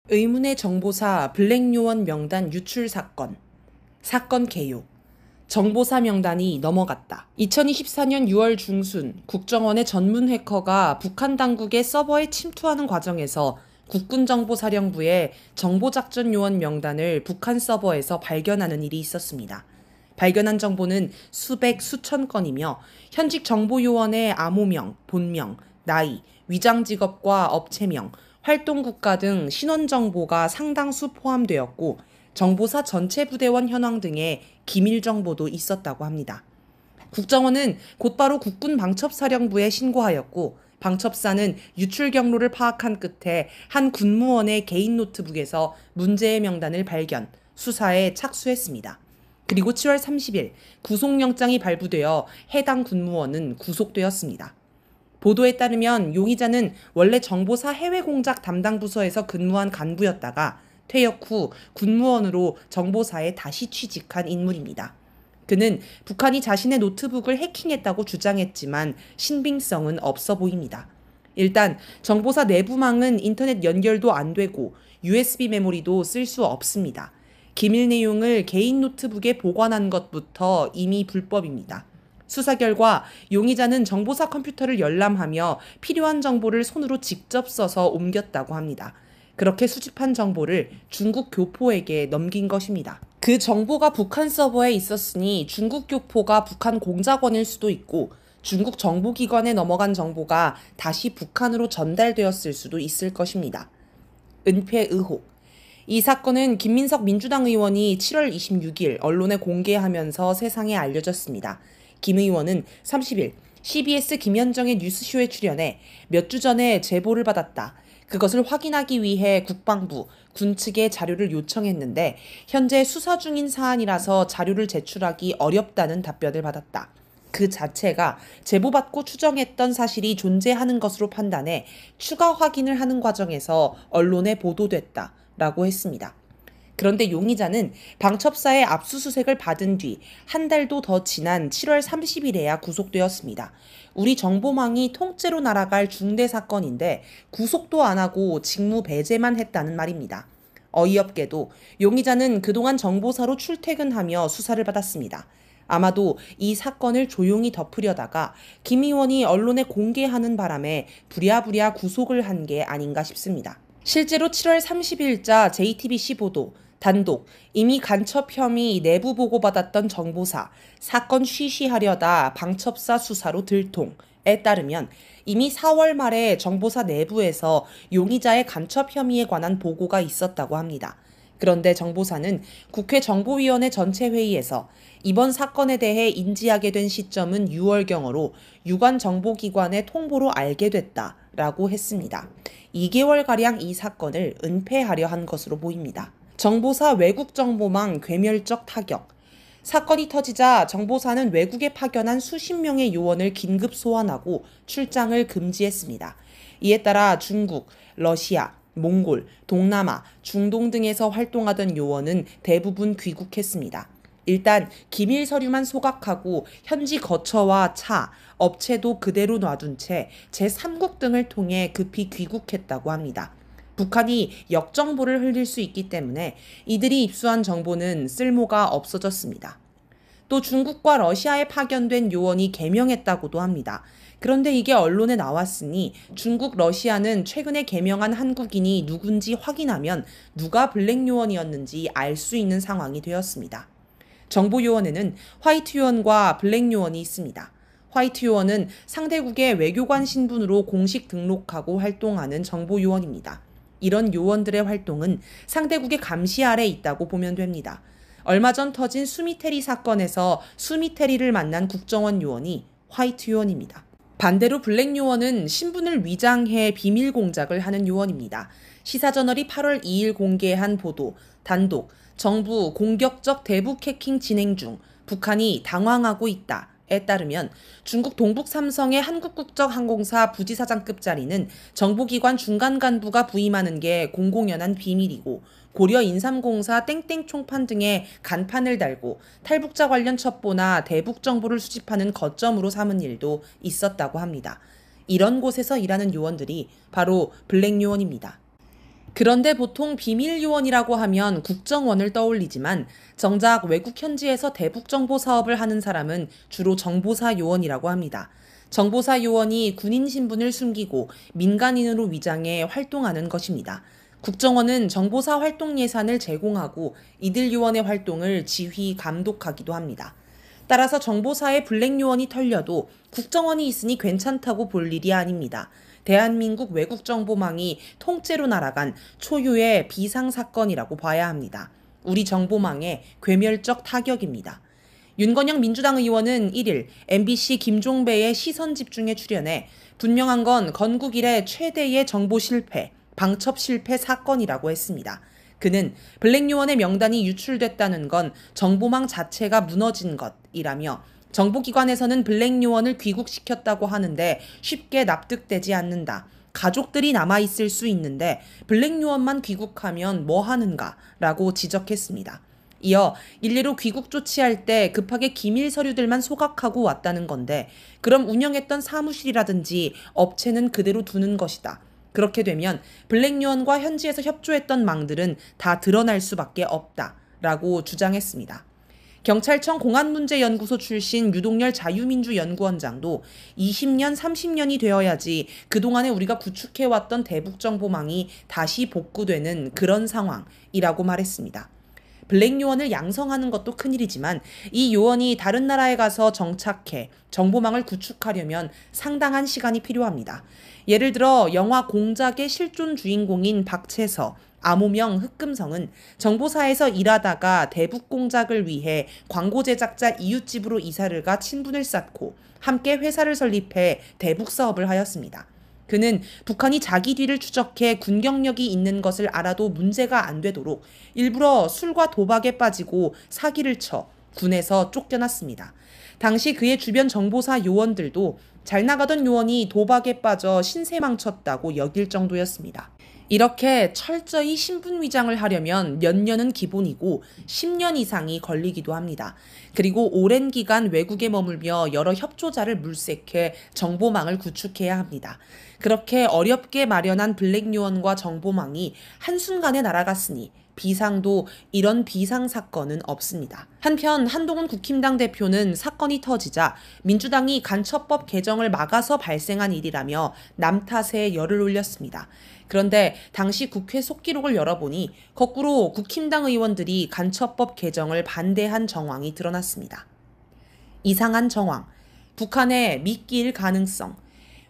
의문의 정보사 블랙요원 명단 유출 사건. 사건 개요. 정보사 명단이 넘어갔다. 2024년 6월 중순 국정원의 전문 해커가 북한 당국의 서버에 침투하는 과정에서 국군정보사령부의 정보작전요원 명단을 북한 서버에서 발견하는 일이 있었습니다. 발견한 정보는 수백, 수천 건이며 현직 정보요원의 암호명, 본명, 나이, 위장직업과 업체명, 활동국가 등 신원정보가 상당수 포함되었고 정보사 전체 부대원 현황 등의 기밀 정보도 있었다고 합니다. 국정원은 곧바로 국군방첩사령부에 신고하였고 방첩사는 유출 경로를 파악한 끝에 한 군무원의 개인 노트북에서 문제의 명단을 발견, 수사에 착수했습니다. 그리고 7월 30일 구속영장이 발부되어 해당 군무원은 구속되었습니다. 보도에 따르면 용의자는 원래 정보사 해외공작 담당 부서에서 근무한 간부였다가 퇴역 후 군무원으로 정보사에 다시 취직한 인물입니다. 그는 북한이 자신의 노트북을 해킹했다고 주장했지만 신빙성은 없어 보입니다. 일단 정보사 내부망은 인터넷 연결도 안 되고 USB 메모리도 쓸 수 없습니다. 기밀 내용을 개인 노트북에 보관한 것부터 이미 불법입니다. 수사 결과 용의자는 정보사 컴퓨터를 열람하며 필요한 정보를 손으로 직접 써서 옮겼다고 합니다. 그렇게 수집한 정보를 중국 교포에게 넘긴 것입니다. 그 정보가 북한 서버에 있었으니 중국 교포가 북한 공작원일 수도 있고 중국 정보기관에 넘어간 정보가 다시 북한으로 전달되었을 수도 있을 것입니다. 은폐 의혹. 이 사건은 김민석 민주당 의원이 7월 26일 언론에 공개하면서 세상에 알려졌습니다. 김 의원은 30일 CBS 김현정의 뉴스쇼에 출연해 몇 주 전에 제보를 받았다. 그것을 확인하기 위해 국방부, 군 측에 자료를 요청했는데 현재 수사 중인 사안이라서 자료를 제출하기 어렵다는 답변을 받았다. 그 자체가 제보받고 추정했던 사실이 존재하는 것으로 판단해 추가 확인을 하는 과정에서 언론에 보도됐다. 라고 했습니다. 그런데 용의자는 방첩사의 압수수색을 받은 뒤 한 달도 더 지난 7월 30일에야 구속되었습니다. 우리 정보망이 통째로 날아갈 중대 사건인데 구속도 안 하고 직무 배제만 했다는 말입니다. 어이없게도 용의자는 그동안 정보사로 출퇴근하며 수사를 받았습니다. 아마도 이 사건을 조용히 덮으려다가 김 의원이 언론에 공개하는 바람에 부랴부랴 구속을 한 게 아닌가 싶습니다. 실제로 7월 30일자 JTBC 보도, 단독, 이미 간첩 혐의 내부 보고받았던 정보사, 사건 쉬쉬하려다 방첩사 수사로 들통에 따르면 이미 4월 말에 정보사 내부에서 용의자의 간첩 혐의에 관한 보고가 있었다고 합니다. 그런데 정보사는 국회 정보위원회 전체 회의에서 이번 사건에 대해 인지하게 된 시점은 6월경으로 유관 정보기관의 통보로 알게 됐다라고 했습니다. 2개월가량 이 사건을 은폐하려 한 것으로 보입니다. 정보사 외국 정보망 괴멸적 타격. 사건이 터지자 정보사는 외국에 파견한 수십 명의 요원을 긴급 소환하고 출장을 금지했습니다. 이에 따라 중국, 러시아, 몽골, 동남아, 중동 등에서 활동하던 요원은 대부분 귀국했습니다. 일단 기밀 서류만 소각하고 현지 거처와 차, 업체도 그대로 놔둔 채 제3국 등을 통해 급히 귀국했다고 합니다. 북한이 역정보를 흘릴 수 있기 때문에 이들이 입수한 정보는 쓸모가 없어졌습니다. 또 중국과 러시아에 파견된 요원이 개명했다고도 합니다. 그런데 이게 언론에 나왔으니 중국, 러시아는 최근에 개명한 한국인이 누군지 확인하면 누가 블랙 요원이었는지 알 수 있는 상황이 되었습니다. 정보 요원에는 화이트 요원과 블랙 요원이 있습니다. 화이트 요원은 상대국의 외교관 신분으로 공식 등록하고 활동하는 정보 요원입니다. 이런 요원들의 활동은 상대국의 감시 아래 있다고 보면 됩니다. 얼마 전 터진 수미테리 사건에서 수미테리를 만난 국정원 요원이 화이트 요원입니다. 반대로 블랙 요원은 신분을 위장해 비밀 공작을 하는 요원입니다. 시사저널이 8월 2일 공개한 보도, 단독, 정부 공격적 대북 해킹 진행 중, 북한이 당황하고 있다에 따르면 중국 동북 삼성의 한국국적항공사 부지사장급 자리는 정보기관 중간 간부가 부임하는 게 공공연한 비밀이고 고려 인삼공사 땡땡 총판 등의 간판을 달고 탈북자 관련 첩보나 대북 정보를 수집하는 거점으로 삼은 일도 있었다고 합니다. 이런 곳에서 일하는 요원들이 바로 블랙 요원입니다. 그런데 보통 비밀요원이라고 하면 국정원을 떠올리지만 정작 외국 현지에서 대북 정보 사업을 하는 사람은 주로 정보사 요원이라고 합니다. 정보사 요원이 군인 신분을 숨기고 민간인으로 위장해 활동하는 것입니다. 국정원은 정보사 활동 예산을 제공하고 이들 요원의 활동을 지휘, 감독하기도 합니다. 따라서 정보사의 블랙 요원이 털려도 국정원이 있으니 괜찮다고 볼 일이 아닙니다. 대한민국 외국정보망이 통째로 날아간 초유의 비상사건이라고 봐야 합니다. 우리 정보망의 괴멸적 타격입니다. 윤건영 민주당 의원은 1일 MBC 김종배의 시선집중에 출연해 분명한 건 건국 이래 최대의 정보 실패, 방첩 실패 사건이라고 했습니다. 그는 블랙 요원의 명단이 유출됐다는 건 정보망 자체가 무너진 것이라며 정보기관에서는 블랙 요원을 귀국시켰다고 하는데 쉽게 납득되지 않는다. 가족들이 남아있을 수 있는데 블랙 요원만 귀국하면 뭐 하는가? 라고 지적했습니다. 이어 일례로 귀국 조치할 때 급하게 기밀 서류들만 소각하고 왔다는 건데 그럼 운영했던 사무실이라든지 업체는 그대로 두는 것이다. 그렇게 되면 블랙 요원과 현지에서 협조했던 망들은 다 드러날 수밖에 없다. 라고 주장했습니다. 경찰청 공안문제연구소 출신 유동열 자유민주연구원장도 20년, 30년이 되어야지 그동안에 우리가 구축해왔던 대북정보망이 다시 복구되는 그런 상황이라고 말했습니다. 블랙 요원을 양성하는 것도 큰일이지만 이 요원이 다른 나라에 가서 정착해 정보망을 구축하려면 상당한 시간이 필요합니다. 예를 들어 영화 공작의 실존 주인공인 박채서, 암호명 흑금성은 정보사에서 일하다가 대북 공작을 위해 광고 제작자 이웃집으로 이사를 가 친분을 쌓고 함께 회사를 설립해 대북 사업을 하였습니다. 그는 북한이 자기 뒤를 추적해 군 경력이 있는 것을 알아도 문제가 안 되도록 일부러 술과 도박에 빠지고 사기를 쳐 군에서 쫓겨났습니다. 당시 그의 주변 정보사 요원들도 잘 나가던 요원이 도박에 빠져 신세 망쳤다고 여길 정도였습니다. 이렇게 철저히 신분 위장을 하려면 몇 년은 기본이고 10년 이상이 걸리기도 합니다. 그리고 오랜 기간 외국에 머물며 여러 협조자를 물색해 정보망을 구축해야 합니다. 그렇게 어렵게 마련한 블랙 요원과 정보망이 한순간에 날아갔으니 비상도 이런 비상 사건은 없습니다. 한편 한동훈 국힘당 대표는 사건이 터지자 민주당이 간첩법 개정을 막아서 발생한 일이라며 남 탓에 열을 올렸습니다. 그런데 당시 국회 속기록을 열어보니 거꾸로 국힘당 의원들이 간첩법 개정을 반대한 정황이 드러났습니다. 이상한 정황, 북한의 미끼일 가능성.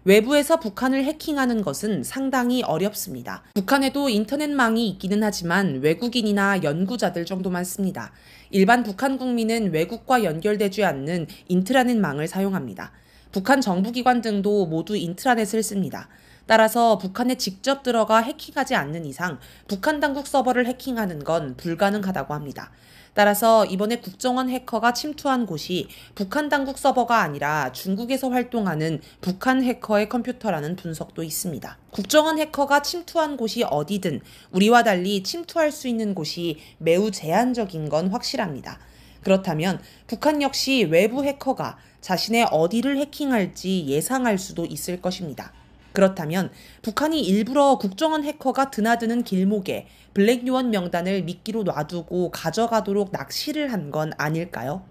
외부에서 북한을 해킹하는 것은 상당히 어렵습니다. 북한에도 인터넷망이 있기는 하지만 외국인이나 연구자들 정도만 씁니다. 일반 북한 국민은 외국과 연결되지 않는 인트라넷망을 사용합니다. 북한 정부기관 등도 모두 인트라넷을 씁니다. 따라서 북한에 직접 들어가 해킹하지 않는 이상 북한 당국 서버를 해킹하는 건 불가능하다고 합니다. 따라서 이번에 국정원 해커가 침투한 곳이 북한 당국 서버가 아니라 중국에서 활동하는 북한 해커의 컴퓨터라는 분석도 있습니다. 국정원 해커가 침투한 곳이 어디든 우리와 달리 침투할 수 있는 곳이 매우 제한적인 건 확실합니다. 그렇다면 북한 역시 외부 해커가 자신의 어디를 해킹할지 예상할 수도 있을 것입니다. 그렇다면 북한이 일부러 국정원 해커가 드나드는 길목에 블랙 요원 명단을 미끼로 놔두고 가져가도록 낚시를 한 건 아닐까요?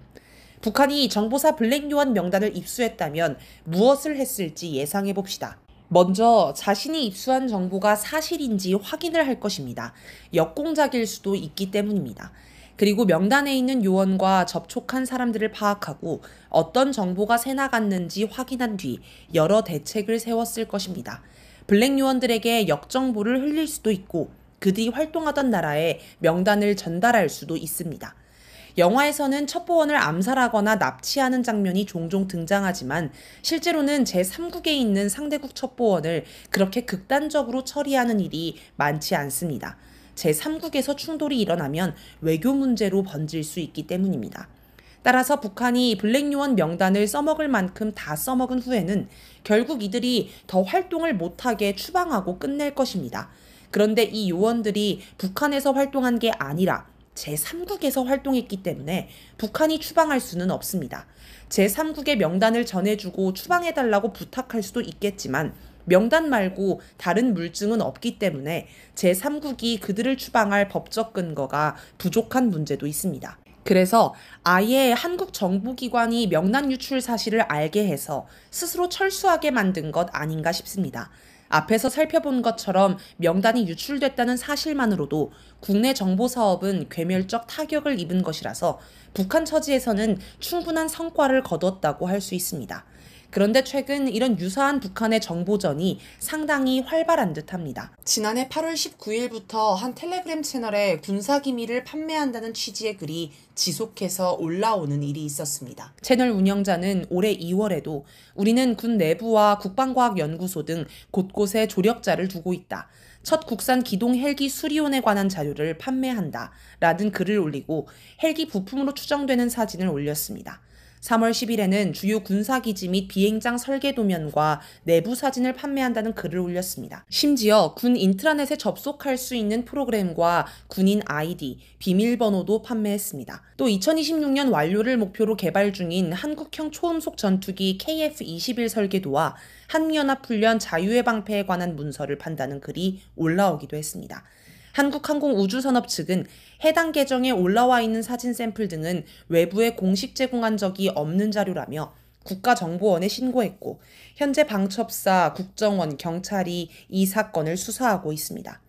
북한이 정보사 블랙 요원 명단을 입수했다면 무엇을 했을지 예상해 봅시다. 먼저 자신이 입수한 정보가 사실인지 확인을 할 것입니다. 역공작일 수도 있기 때문입니다. 그리고 명단에 있는 요원과 접촉한 사람들을 파악하고 어떤 정보가 새나갔는지 확인한 뒤 여러 대책을 세웠을 것입니다. 블랙 요원들에게 역정보를 흘릴 수도 있고 그들이 활동하던 나라에 명단을 전달할 수도 있습니다. 영화에서는 첩보원을 암살하거나 납치하는 장면이 종종 등장하지만 실제로는 제3국에 있는 상대국 첩보원을 그렇게 극단적으로 처리하는 일이 많지 않습니다. 제3국에서 충돌이 일어나면 외교 문제로 번질 수 있기 때문입니다. 따라서 북한이 블랙 요원 명단을 써먹을 만큼 다 써먹은 후에는 결국 이들이 더 활동을 못하게 추방하고 끝낼 것입니다. 그런데 이 요원들이 북한에서 활동한 게 아니라 제3국에서 활동했기 때문에 북한이 추방할 수는 없습니다. 제3국의 명단을 전해주고 추방해달라고 부탁할 수도 있겠지만 명단 말고 다른 물증은 없기 때문에 제3국이 그들을 추방할 법적 근거가 부족한 문제도 있습니다. 그래서 아예 한국 정보기관이 명단 유출 사실을 알게 해서 스스로 철수하게 만든 것 아닌가 싶습니다. 앞에서 살펴본 것처럼 명단이 유출됐다는 사실만으로도 국내 정보 사업은 괴멸적 타격을 입은 것이라서 북한 처지에서는 충분한 성과를 거뒀다고 할 수 있습니다. 그런데 최근 이런 유사한 북한의 정보전이 상당히 활발한 듯합니다. 지난해 8월 19일부터 한 텔레그램 채널에 군사기밀을 판매한다는 취지의 글이 지속해서 올라오는 일이 있었습니다. 채널 운영자는 올해 2월에도 우리는 군 내부와 국방과학연구소 등 곳곳에 조력자를 두고 있다. 첫 국산 기동 헬기 수리온에 관한 자료를 판매한다. 라는 글을 올리고 헬기 부품으로 추정되는 사진을 올렸습니다. 3월 10일에는 주요 군사기지 및 비행장 설계 도면과 내부 사진을 판매한다는 글을 올렸습니다. 심지어 군 인트라넷에 접속할 수 있는 프로그램과 군인 아이디, 비밀번호도 판매했습니다. 또 2026년 완료를 목표로 개발 중인 한국형 초음속 전투기 KF-21 설계도와 한미연합훈련 자유의 방패에 관한 문서를 판다는 글이 올라오기도 했습니다. 한국항공우주산업 측은 해당 계정에 올라와 있는 사진 샘플 등은 외부에 공식 제공한 적이 없는 자료라며 국가정보원에 신고했고 현재 방첩사, 국정원, 경찰이 이 사건을 수사하고 있습니다.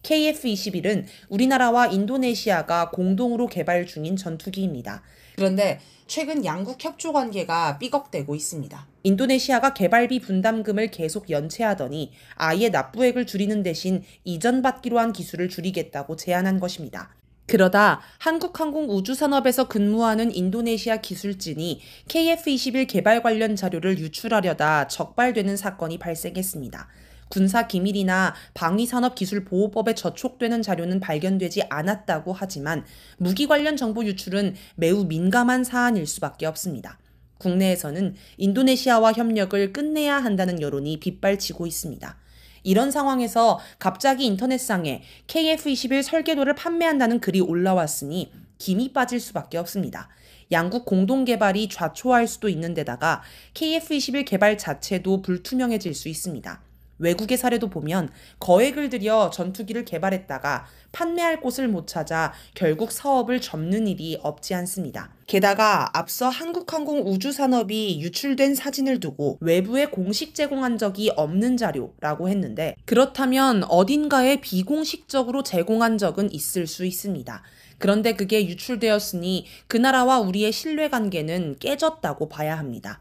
KF-21은 우리나라와 인도네시아가 공동으로 개발 중인 전투기입니다. 그런데 최근 양국 협조 관계가 삐걱대고 있습니다. 인도네시아가 개발비 분담금을 계속 연체하더니 아예 납부액을 줄이는 대신 이전받기로 한 기술을 줄이겠다고 제안한 것입니다. 그러다 한국항공우주산업에서 근무하는 인도네시아 기술진이 KF-21 개발 관련 자료를 유출하려다 적발되는 사건이 발생했습니다. 군사기밀이나 방위산업기술보호법에 저촉되는 자료는 발견되지 않았다고 하지만 무기 관련 정보 유출은 매우 민감한 사안일 수밖에 없습니다. 국내에서는 인도네시아와 협력을 끝내야 한다는 여론이 빗발치고 있습니다. 이런 상황에서 갑자기 인터넷상에 KF-21 설계도를 판매한다는 글이 올라왔으니 김이 빠질 수밖에 없습니다. 양국 공동 개발이 좌초할 수도 있는 데다가 KF-21 개발 자체도 불투명해질 수 있습니다. 외국의 사례도 보면 거액을 들여 전투기를 개발했다가 판매할 곳을 못 찾아 결국 사업을 접는 일이 없지 않습니다. 게다가 앞서 한국항공우주산업이 유출된 사진을 두고 외부에 공식 제공한 적이 없는 자료라고 했는데 그렇다면 어딘가에 비공식적으로 제공한 적은 있을 수 있습니다. 그런데 그게 유출되었으니 그 나라와 우리의 신뢰관계는 깨졌다고 봐야 합니다.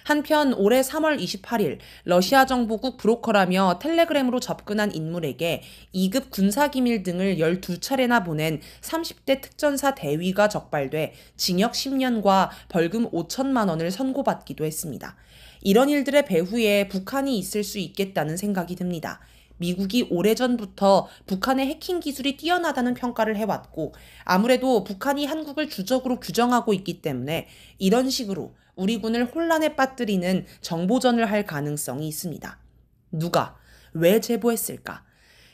한편 올해 3월 28일 러시아 정보국 브로커라며 텔레그램으로 접근한 인물에게 2급 군사기밀 등을 12차례나 보낸 30대 특전사 대위가 적발돼 징역 10년과 벌금 5천만 원을 선고받기도 했습니다. 이런 일들의 배후에 북한이 있을 수 있겠다는 생각이 듭니다. 미국이 오래전부터 북한의 해킹 기술이 뛰어나다는 평가를 해왔고 아무래도 북한이 한국을 주적으로 규정하고 있기 때문에 이런 식으로 우리 군을 혼란에 빠뜨리는 정보전을 할 가능성이 있습니다. 누가, 왜 제보했을까?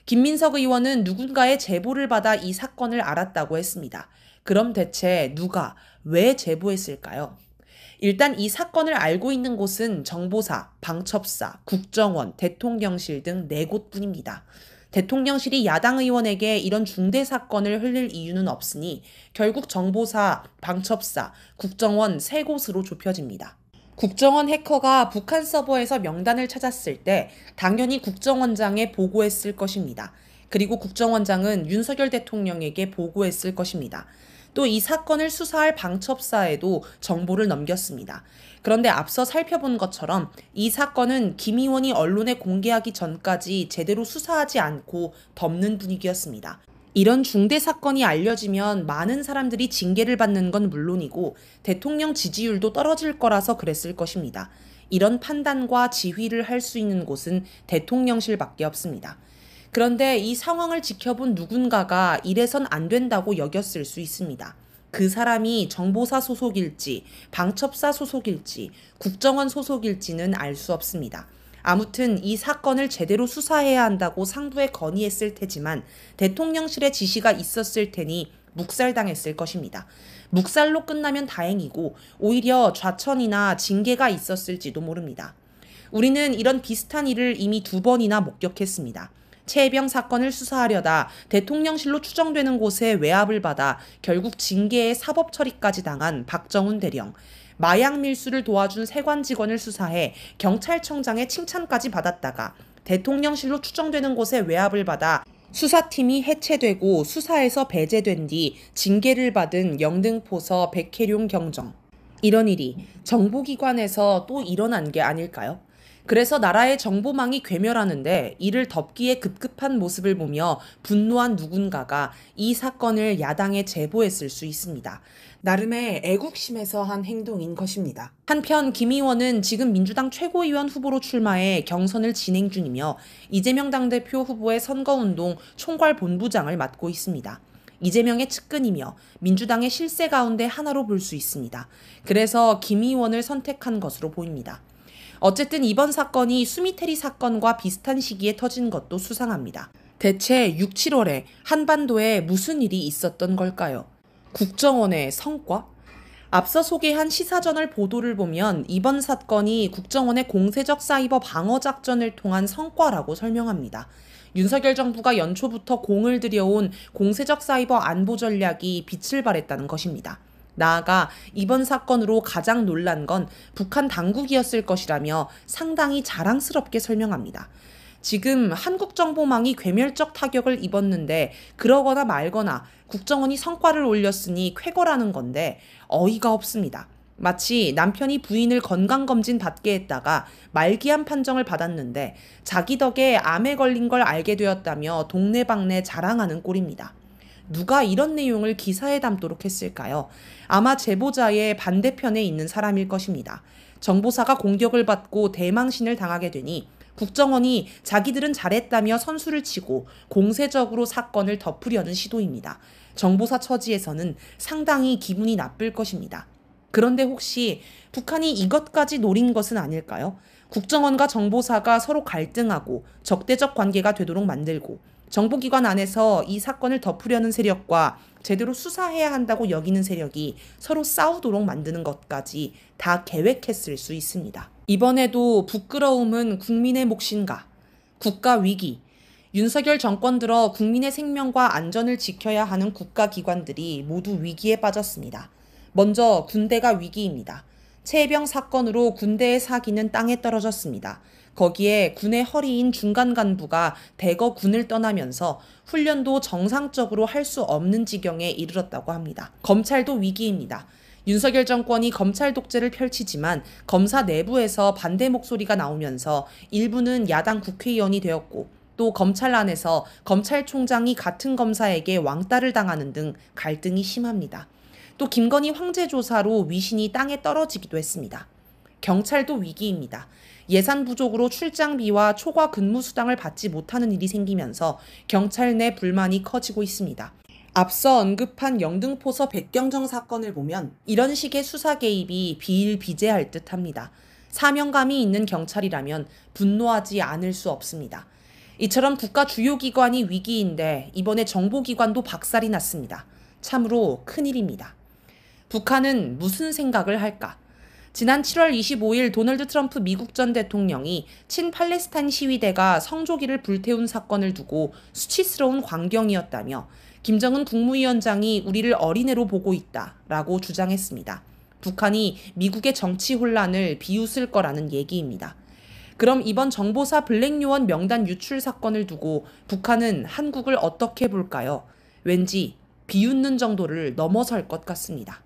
김민석 의원은 누군가의 제보를 받아 이 사건을 알았다고 했습니다. 그럼 대체 누가, 왜 제보했을까요? 일단 이 사건을 알고 있는 곳은 정보사, 방첩사, 국정원, 대통령실 등 4곳뿐입니다. 대통령실이 야당 의원에게 이런 중대 사건을 흘릴 이유는 없으니 결국 정보사, 방첩사, 국정원 3곳으로 좁혀집니다. 국정원 해커가 북한 서버에서 명단을 찾았을 때 당연히 국정원장에 보고했을 것입니다. 그리고 국정원장은 윤석열 대통령에게 보고했을 것입니다. 또 이 사건을 수사할 방첩사에도 정보를 넘겼습니다. 그런데 앞서 살펴본 것처럼 이 사건은 김 의원이 언론에 공개하기 전까지 제대로 수사하지 않고 덮는 분위기였습니다. 이런 중대 사건이 알려지면 많은 사람들이 징계를 받는 건 물론이고 대통령 지지율도 떨어질 거라서 그랬을 것입니다. 이런 판단과 지휘를 할 수 있는 곳은 대통령실밖에 없습니다. 그런데 이 상황을 지켜본 누군가가 이래선 안 된다고 여겼을 수 있습니다. 그 사람이 정보사 소속일지, 방첩사 소속일지, 국정원 소속일지는 알 수 없습니다. 아무튼 이 사건을 제대로 수사해야 한다고 상부에 건의했을 테지만 대통령실의 지시가 있었을 테니 묵살당했을 것입니다. 묵살로 끝나면 다행이고 오히려 좌천이나 징계가 있었을지도 모릅니다. 우리는 이런 비슷한 일을 이미 2번이나 목격했습니다. 최혜병 사건을 수사하려다 대통령실로 추정되는 곳에 외압을 받아 결국 징계의 사법 처리까지 당한 박정훈 대령. 마약 밀수를 도와준 세관 직원을 수사해 경찰청장의 칭찬까지 받았다가 대통령실로 추정되는 곳에 외압을 받아 수사팀이 해체되고 수사에서 배제된 뒤 징계를 받은 영등포서 백혜룡 경정. 이런 일이 정보기관에서 또 일어난 게 아닐까요? 그래서 나라의 정보망이 괴멸하는데 이를 덮기에 급급한 모습을 보며 분노한 누군가가 이 사건을 야당에 제보했을 수 있습니다. 나름의 애국심에서 한 행동인 것입니다. 한편 김 의원은 지금 민주당 최고위원 후보로 출마해 경선을 진행 중이며 이재명 당대표 후보의 선거운동 총괄본부장을 맡고 있습니다. 이재명의 측근이며 민주당의 실세 가운데 하나로 볼 수 있습니다. 그래서 김 의원을 선택한 것으로 보입니다. 어쨌든 이번 사건이 수미테리 사건과 비슷한 시기에 터진 것도 수상합니다. 대체 6, 7월에 한반도에 무슨 일이 있었던 걸까요? 국정원의 성과? 앞서 소개한 시사저널 보도를 보면 이번 사건이 국정원의 공세적 사이버 방어 작전을 통한 성과라고 설명합니다. 윤석열 정부가 연초부터 공을 들여온 공세적 사이버 안보 전략이 빛을 발했다는 것입니다. 나아가 이번 사건으로 가장 놀란 건 북한 당국이었을 것이라며 상당히 자랑스럽게 설명합니다. 지금 한국 정보망이 괴멸적 타격을 입었는데 그러거나 말거나 국정원이 성과를 올렸으니 쾌거라는 건데 어이가 없습니다. 마치 남편이 부인을 건강검진 받게 했다가 말기암 판정을 받았는데 자기 덕에 암에 걸린 걸 알게 되었다며 동네방네 자랑하는 꼴입니다. 누가 이런 내용을 기사에 담도록 했을까요? 아마 제보자의 반대편에 있는 사람일 것입니다. 정보사가 공격을 받고 대망신을 당하게 되니 국정원이 자기들은 잘했다며 선수를 치고 공세적으로 사건을 덮으려는 시도입니다. 정보사 처지에서는 상당히 기분이 나쁠 것입니다. 그런데 혹시 북한이 이것까지 노린 것은 아닐까요? 국정원과 정보사가 서로 갈등하고 적대적 관계가 되도록 만들고 정보기관 안에서 이 사건을 덮으려는 세력과 제대로 수사해야 한다고 여기는 세력이 서로 싸우도록 만드는 것까지 다 계획했을 수 있습니다. 이번에도 부끄러움은 국민의 몫인가? 국가 위기. 윤석열 정권 들어 국민의 생명과 안전을 지켜야 하는 국가기관들이 모두 위기에 빠졌습니다. 먼저 군대가 위기입니다. 최혜병 사건으로 군대의 사기는 땅에 떨어졌습니다. 거기에 군의 허리인 중간 간부가 대거 군을 떠나면서 훈련도 정상적으로 할 수 없는 지경에 이르렀다고 합니다. 검찰도 위기입니다. 윤석열 정권이 검찰 독재를 펼치지만 검사 내부에서 반대 목소리가 나오면서 일부는 야당 국회의원이 되었고 또 검찰 안에서 검찰총장이 같은 검사에게 왕따를 당하는 등 갈등이 심합니다. 또 김건희 황제 조사로 위신이 땅에 떨어지기도 했습니다. 경찰도 위기입니다. 예산 부족으로 출장비와 초과 근무 수당을 받지 못하는 일이 생기면서 경찰 내 불만이 커지고 있습니다. 앞서 언급한 영등포서 백경정 사건을 보면 이런 식의 수사 개입이 비일비재할 듯합니다. 사명감이 있는 경찰이라면 분노하지 않을 수 없습니다. 이처럼 국가 주요 기관이 위기인데 이번에 정보기관도 박살이 났습니다. 참으로 큰일입니다. 북한은 무슨 생각을 할까? 지난 7월 25일 도널드 트럼프 미국 전 대통령이 친팔레스타인 시위대가 성조기를 불태운 사건을 두고 수치스러운 광경이었다며 김정은 국무위원장이 우리를 어린애로 보고 있다라고 주장했습니다. 북한이 미국의 정치 혼란을 비웃을 거라는 얘기입니다. 그럼 이번 정보사 블랙요원 명단 유출 사건을 두고 북한은 한국을 어떻게 볼까요? 왠지 비웃는 정도를 넘어설 것 같습니다.